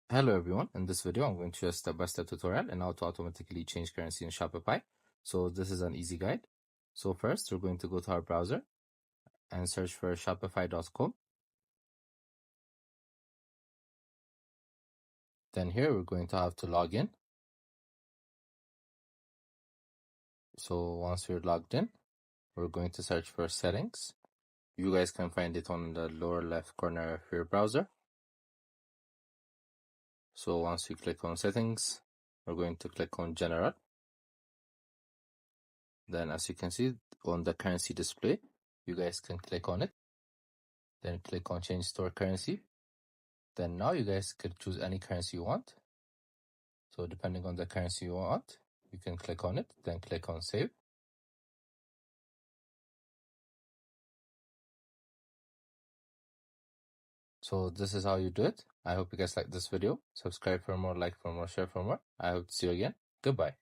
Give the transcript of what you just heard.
Hello everyone, in this video I'm going to show a step-by-step tutorial on how to automatically change currency in Shopify. So this is an easy guide. So first we're going to go to our browser and search for shopify.com. Then here we're going to have to log in. So once we're logged in, we're going to search for settings. You guys can find it on the lower left corner of your browser. So once you click on settings, we're going to click on general. Then as you can see on the currency display, you guys can click on it. Then click on change store currency. Then now you guys could choose any currency you want. So depending on the currency you want, you can click on it, then click on save. So this is how you do it. I hope you guys like this video. Subscribe for more, like for more, share for more. I hope to see you again. Goodbye.